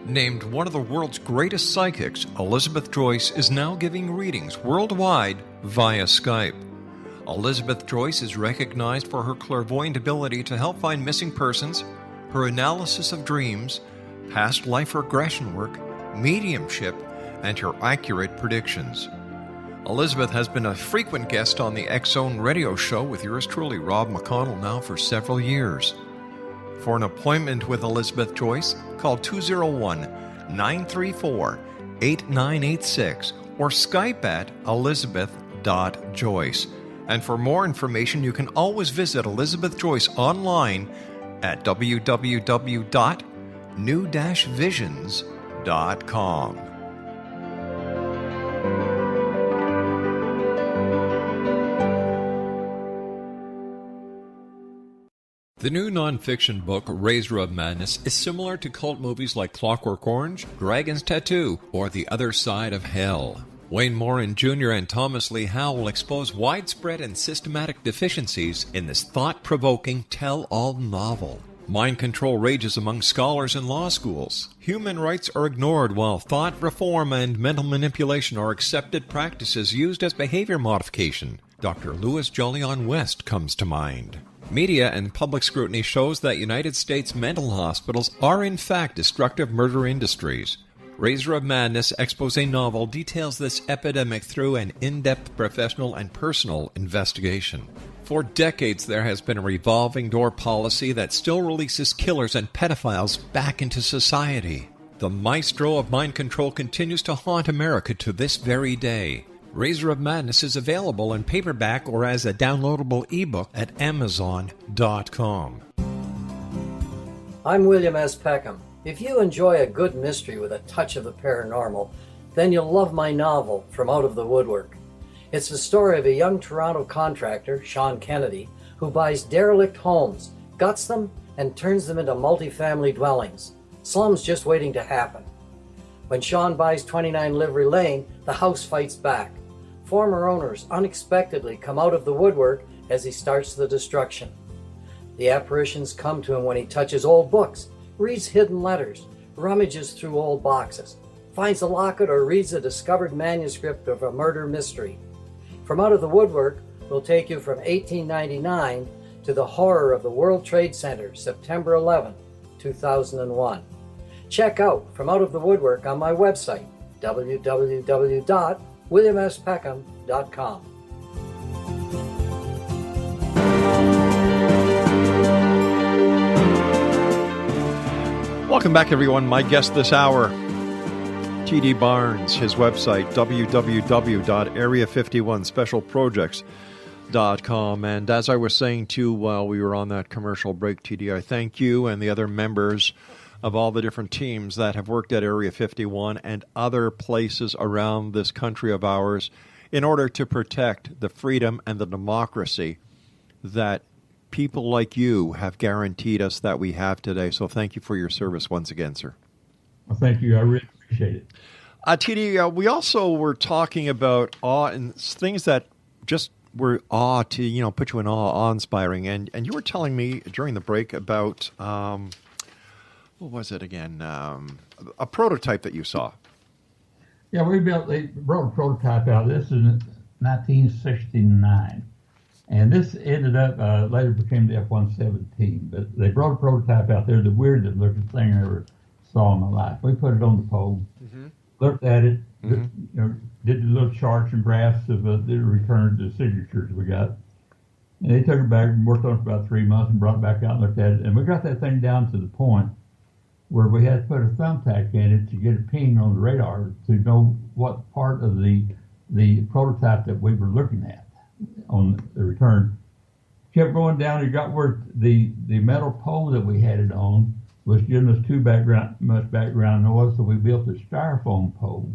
F: Named one of the world's greatest psychics, Elizabeth Joyce is now giving readings worldwide via Skype. Elizabeth Joyce is recognized for her clairvoyant ability to help find missing persons, her analysis of dreams, past life regression work, mediumship, and her accurate predictions. Elizabeth has been a frequent guest on the X Zone radio show with yours truly, Rob McConnell, now for several years. For an appointment with Elizabeth Joyce, call 201-934-8986 or Skype at elizabeth.joyce. And for more information, you can always visit Elizabeth Joyce online at www.new-visions.com. The new nonfiction book, Razor of Madness, is similar to cult movies like Clockwork Orange, Dragon's Tattoo, or The Other Side of Hell. Wayne Morin Jr. and Thomas Lee Howe will expose widespread and systematic deficiencies in this thought-provoking tell-all novel. Mind control rages among scholars in law schools. Human rights are ignored while thought reform and mental manipulation are accepted practices used as behavior modification. Dr. Louis Jolyon West comes to mind. Media and public scrutiny shows that United States mental hospitals are in fact destructive murder industries. Razor of Madness expose novel details this epidemic through an in-depth professional and personal investigation. For decades, there has been a revolving door policy that still releases killers and pedophiles back into society. The maestro of mind control continues to haunt America to this very day. Razor of Madness is available in paperback or as a downloadable ebook at Amazon.com.
I: I'm William S. Peckham. If you enjoy a good mystery with a touch of the paranormal, then you'll love my novel, From Out of the Woodwork. It's the story of a young Toronto contractor, Sean Kennedy, who buys derelict homes, guts them, and turns them into multi-family dwellings. Slums just waiting to happen. When Sean buys 29 Livery Lane, the house fights back. Former owners unexpectedly come out of the woodwork as he starts the destruction. The apparitions come to him when he touches old books, reads hidden letters, rummages through old boxes. finds a locket or reads a discovered manuscript of a murder mystery. From Out of the Woodwork will take you from 1899 to the horror of the World Trade Center, September 11, 2001. Check out From Out of the Woodwork on my website, www.williamspeckham.com.
D: Welcome back, everyone. My guest this hour, T.D. Barnes, his website, www.area51specialprojects.com. And as I was saying, too, while we were on that commercial break, T.D., I thank you and the other members of all the different teams that have worked at Area 51 and other places around this country of ours in order to protect the freedom and the democracy that people like you have guaranteed us that we have today. So thank you for your service once again, sir.
E: Well, thank you. I really appreciate it.
D: TD, we also were talking about awe and things that just were awe to, put you in awe-inspiring. And you were telling me during the break about, what was it again? A prototype that you saw.
E: Yeah, they brought a prototype out. This is in 1969. And this ended up, later became the F-117. But they brought a prototype out there, the weirdest looking thing I ever saw in my life. We put it on the pole, looked at it, did the little charts and graphs of the return to the signatures we got. And they took it back and worked on it for about 3 months and brought it back out and looked at it. And we got that thing down to the point where we had to put a thumbtack in it to get a ping on the radar to know what part of the prototype that we were looking at on the return. Kept going down and got where the metal pole that we had it on was giving us too much background noise, so we built a styrofoam pole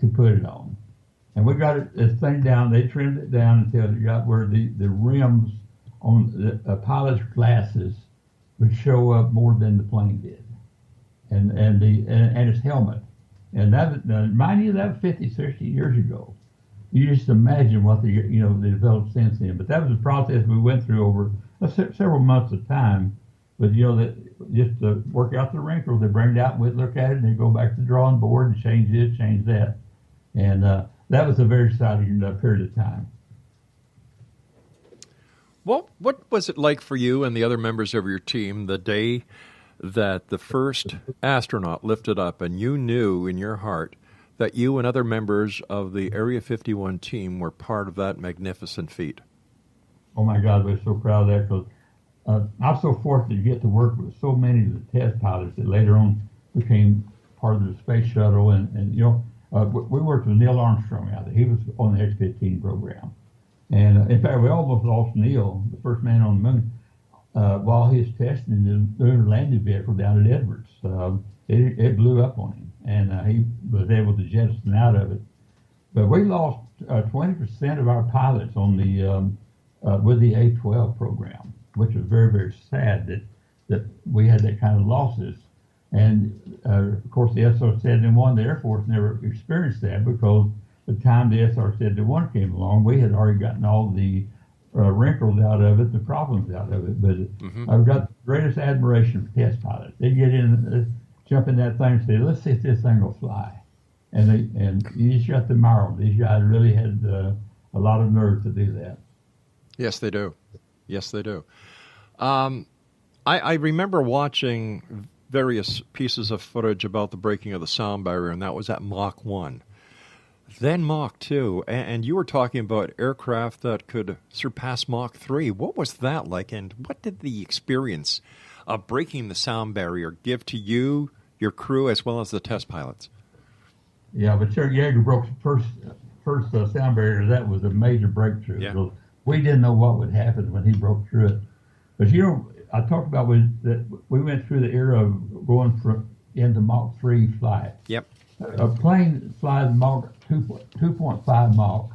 E: to put it on. And we got this thing down, they trimmed it down until it got where the rims on the pilot's glasses would show up more than the plane did. And his helmet. And that, mind you, that was 50, 60 years ago. You just imagine what they developed since then. But that was a process we went through over several months of time. But, that just to work out the wrinkles, they bring it out and we'd look at it and they go back to the drawing board and change this, change that. And that was a very exciting period of time.
D: Well, what was it like for you and the other members of your team the day that the first astronaut lifted up and you knew in your heart that you and other members of the Area 51 team were part of that magnificent feat?
E: Oh my God, we're so proud of that because I'm so fortunate to get to work with so many of the test pilots that later on became part of the space shuttle. And we worked with Neil Armstrong out there. He was on the X-15 program. And in fact, we almost lost Neil, the first man on the moon, while he was testing the lunar landing vehicle down at Edwards. It blew up on him. And he was able to jettison out of it. But we lost 20% of our pilots on the with the A-12 program, which was very, very sad that we had that kind of losses. And of course, the SR-71, the Air Force never experienced that because the time the SR-71 came along, we had already gotten all the wrinkles out of it, the problems out of it. But I've got the greatest admiration for test pilots. They get in, jump in that thing and say, let's see if this thing will fly. And you just got to admire them. These guys really had a lot of nerve to do that.
D: Yes, they do. Yes, they do. I remember watching various pieces of footage about the breaking of the sound barrier, and that was at Mach 1. Then Mach 2, and you were talking about aircraft that could surpass Mach 3. What was that like, and what did the experience of breaking the sound barrier give to you, your crew, as well as the test pilots?
E: Yeah, but Sir Yeager broke the first sound barrier. That was a major breakthrough. Yeah. We didn't know what would happen when he broke through it. But I talked about that we went through the era of going into Mach 3 flight.
D: Yep.
E: A plane flies Mach 2.5 Mach,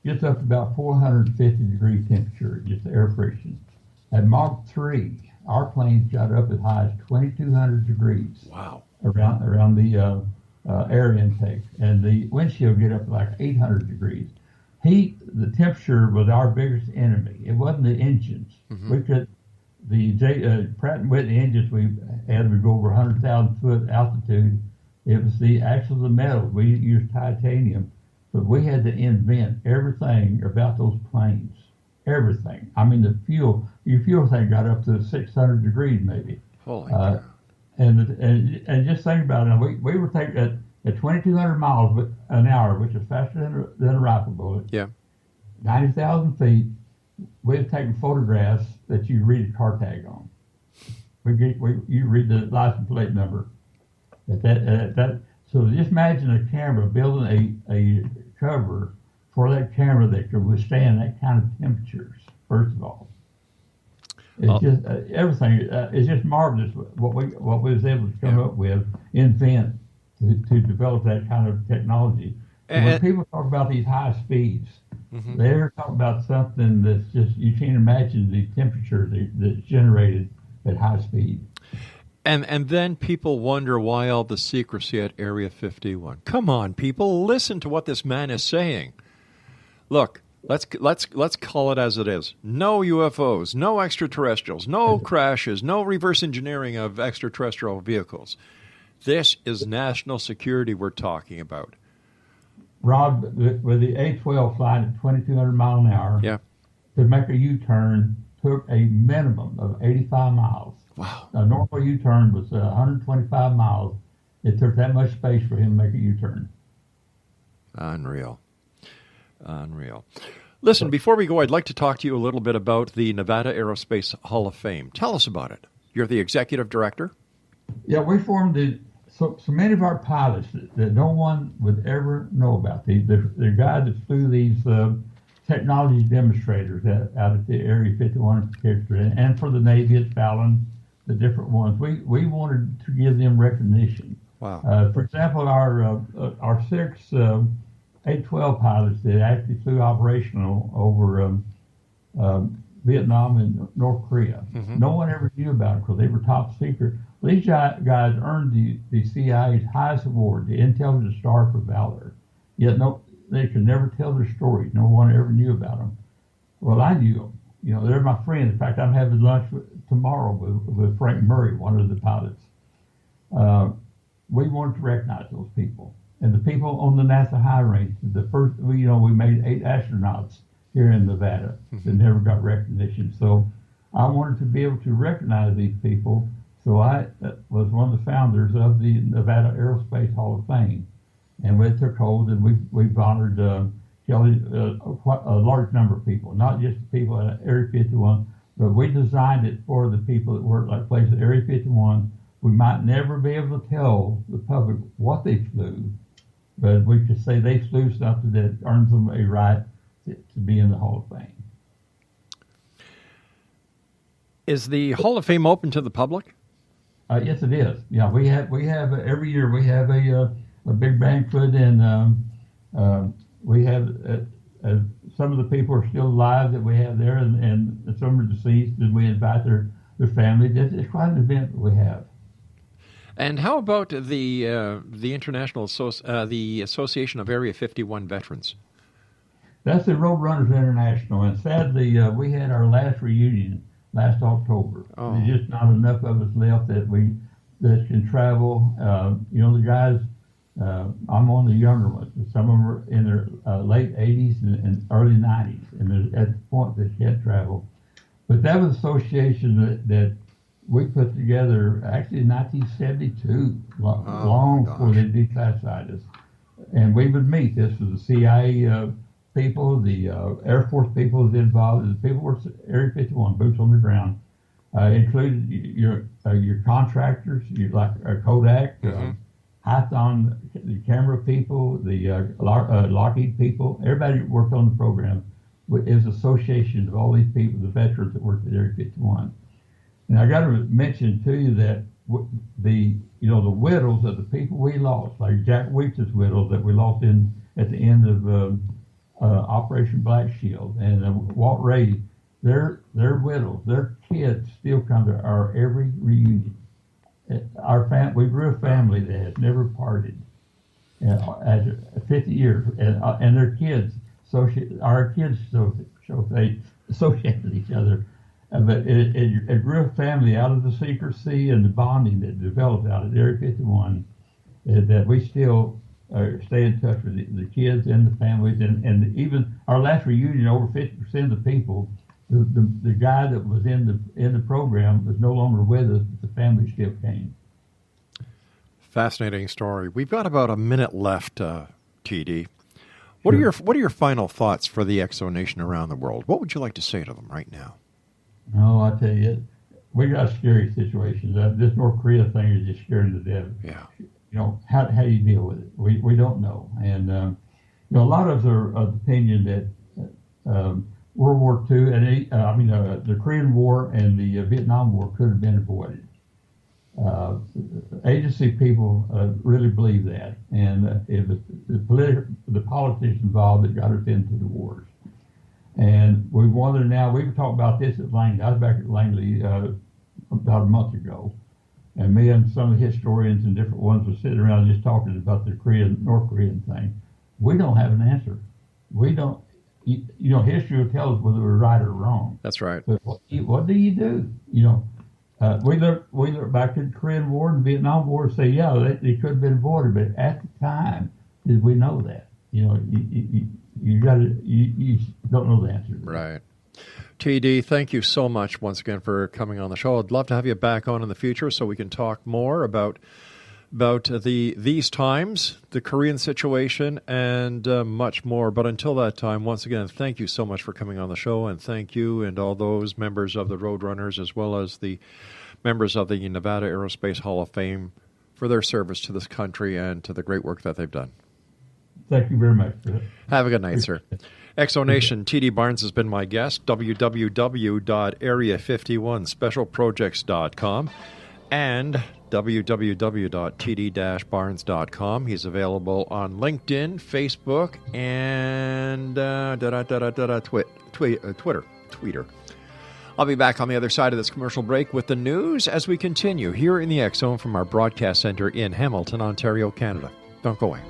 E: gets up to about 450 degree temperature, just air friction. At Mach 3, our planes got up as high as 2,200 degrees.
D: Wow.
E: Around the air intake, and the windshield get up to like 800 degrees. The temperature was our biggest enemy. It wasn't the engines. We could, the Pratt & Whitney engines we had would go over 100,000 foot altitude. It was the metal. We used titanium, but we had to invent everything about those planes. Everything. I mean, your fuel thing got up to 600 degrees maybe.
D: Holy cow.
E: And just think about it. We were taking at 2,200 miles an hour, which is faster than a rifle bullet.
D: Yeah.
E: 90,000 feet. We had taken photographs that you read a car tag on. You read the license plate number. So just imagine a camera building a cover for that camera that could withstand that kind of temperatures. First of all, it's just everything. It's just marvelous what we was able to come up with, invent to develop that kind of technology. And when people talk about these high speeds, they're talking about something that's just, you can't imagine the temperature that's generated at high speed.
D: And then people wonder why all the secrecy at Area 51. Come on, people, listen to what this man is saying. Look, let's call it as it is. No UFOs, no extraterrestrials, no crashes, no reverse engineering of extraterrestrial vehicles. This is national security we're talking about.
E: Rob, with the A-12 flying at 2,200 miles an hour, to make a U-turn took a minimum of 85 miles.
D: Wow.
E: A normal U-turn was 125 miles. It took that much space for him to make a U-turn.
D: Unreal. Listen, before we go, I'd like to talk to you a little bit about the Nevada Aerospace Hall of Fame. Tell us about it. You're the executive director?
E: Yeah, we formed so many of our pilots that no one would ever know about. The guy that flew these technology demonstrators out at the Area 51 in particular, and for the Navy at Fallon, the different ones. We wanted to give them recognition.
D: Wow.
E: For example, our 6 A-12 pilots that actually flew operational over Vietnam and North Korea. No one ever knew about it because they were top secret. Well, these guys earned the CIA's highest award, the Intelligence Star for Valor. Yet they could never tell their story. No one ever knew about them. Well, I knew them. You know, they're my friends. In fact, I'm having lunch tomorrow with Frank Murray, one of the pilots. We wanted to recognize those people. And the people on the NASA high range, we made 8 astronauts here in Nevada that never got recognition. So I wanted to be able to recognize these people. So I was one of the founders of the Nevada Aerospace Hall of Fame. And we took hold, and we've honored Kelly, a large number of people, not just the people at Area 51, but we designed it for the people that work like places at Area 51. We might never be able to tell the public what they flew, but we could say they flew something that earns them a right to be in the Hall of Fame.
D: Is the Hall of Fame open to the public?
E: Yes, it is. Yeah, we have every year we have a big banquet, and we have some of the people are still alive that we have there, and some are deceased, and we invite their family. It's quite an event that we have.
D: And how about the the Association of Area 51 Veterans?
E: That's the Roadrunners International, and sadly, we had our last reunion last October. There's just not enough of us left that can travel. The guys. I'm one of the younger ones. Some of them are in their late 80s and early 90s, and they're at the point they can't travel. But that was an association that we put together actually in 1972, long before they declassified us. And we would meet. This was the CIA people, the Air Force people was involved, the people were Area 51, boots on the ground, included your contractors, like Kodak, Hython, the camera people, the Lockheed people, everybody worked on the program. It was an association of all these people, the veterans that worked at Area 51. And I got to mention to you that the widows of the people we lost, like Jack Weeks' widows that we lost at the end of Operation Black Shield, and Walt Ray, their widows, their kids still come to our every reunion. We grew a family that has never parted. As 50 years, and their kids, our kids associate with each other. But it grew a family out of the secrecy and the bonding that developed out at Area 51. that we still stay in touch with the kids and the families, and even our last reunion, over 50% of the people, the guy that was in the program was no longer with us, but the family still came.
D: Fascinating story. We've got about a minute left, TD. What are your final thoughts for the Exo Nation around the world? What would you like to say to them right now?
E: Oh, I tell you, we got scary situations. This North Korea thing is just scaring to death.
D: Yeah.
E: How do you deal with it? We don't know. And a lot of us are of the opinion that World War II and the Korean War and the Vietnam War could have been avoided. Agency people really believe that, and it was the politics involved that got us into the wars. And we wonder now. We were talking about this at Langley. I was back at Langley about a month ago, and me and some of the historians and different ones were sitting around just talking about the North Korean thing. We don't have an answer. We don't. History will tell us whether we're right or wrong.
D: That's right.
E: But what do you do? We look back to the Korean War and the Vietnam War and say, yeah, they could have been avoided, but at the time, did we know that? You don't know the answer to that.
D: Right. TD, thank you so much once again for coming on the show. I'd love to have you back on in the future so we can talk more about these times, the Korean situation, and much more. But until that time, once again, thank you so much for coming on the show, and thank you and all those members of the Roadrunners as well as the members of the Nevada Aerospace Hall of Fame for their service to this country and to the great work that they've done.
E: Thank you very much.
D: Have a good night, sir. Exo Nation, TD Barnes has been my guest. www.area51specialprojects.com and www.td-barnes.com. He's available on LinkedIn, Facebook, and Twitter. I'll be back on the other side of this commercial break with the news as we continue here in the X Zone from our broadcast center in Hamilton, Ontario, Canada. Don't go away.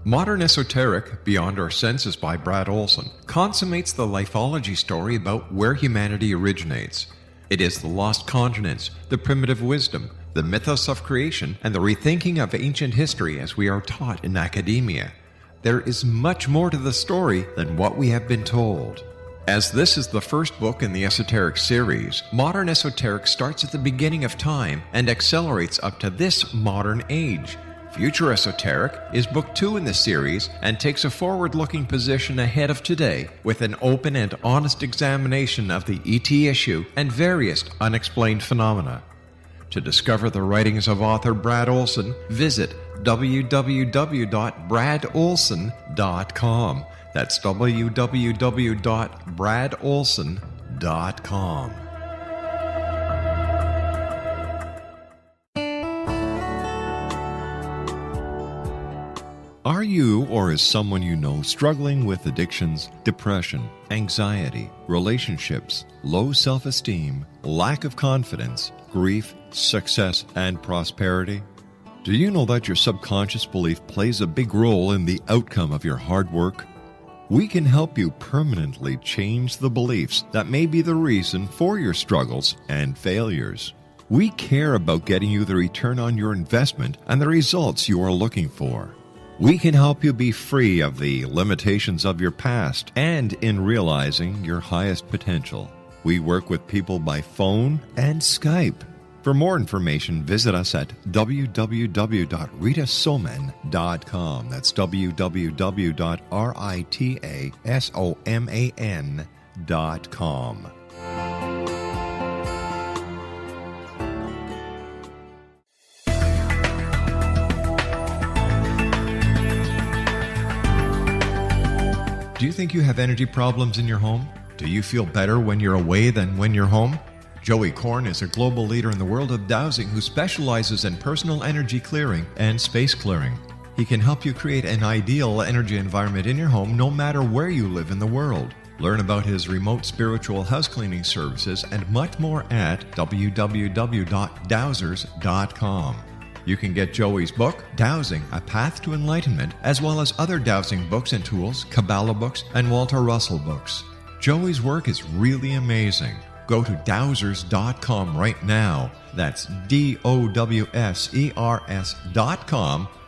F: Modern Esoteric, Beyond Our Senses by Brad Olson, consummates the lifeology story about where humanity originates. It is the lost continents, the primitive wisdom, the mythos of creation, and the rethinking of ancient history as we are taught in academia. There is much more to the story than what we have been told. As this is the first book in the Esoteric series, Modern Esoteric starts at the beginning of time and accelerates up to this modern age. Future Esoteric is book 2 in the series and takes a forward-looking position ahead of today with an open and honest examination of the ET issue and various unexplained phenomena. To discover the writings of author Brad Olson, visit www.bradolson.com. That's www.bradolson.com. Are you or is someone you know struggling with addictions, depression, anxiety, relationships, low self-esteem, lack of confidence, grief, success, and prosperity? Do you know that your subconscious belief plays a big role in the outcome of your hard work? We can help you permanently change the beliefs that may be the reason for your struggles and failures. We care about getting you the return on your investment and the results you are looking for. We can help you be free of the limitations of your past and in realizing your highest potential. We work with people by phone and Skype. For more information, visit us at www.ritasoman.com. That's www.ritasoman.com. Do you think you have energy problems in your home? Do you feel better when you're away than when you're home? Joey Korn is a global leader in the world of dowsing who specializes in personal energy clearing and space clearing. He can help you create an ideal energy environment in your home no matter where you live in the world. Learn about his remote spiritual house cleaning services and much more at www.dowsers.com. You can get Joey's book, Dowsing, A Path to Enlightenment, as well as other dowsing books and tools, Kabbalah books, and Walter Russell books. Joey's work is really amazing. Go to dowsers.com right now. That's DOWSERS.com,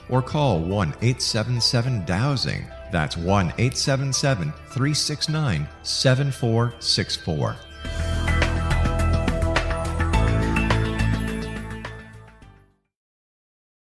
F: or call 1-877-DOWSING. That's 1-877-369-7464.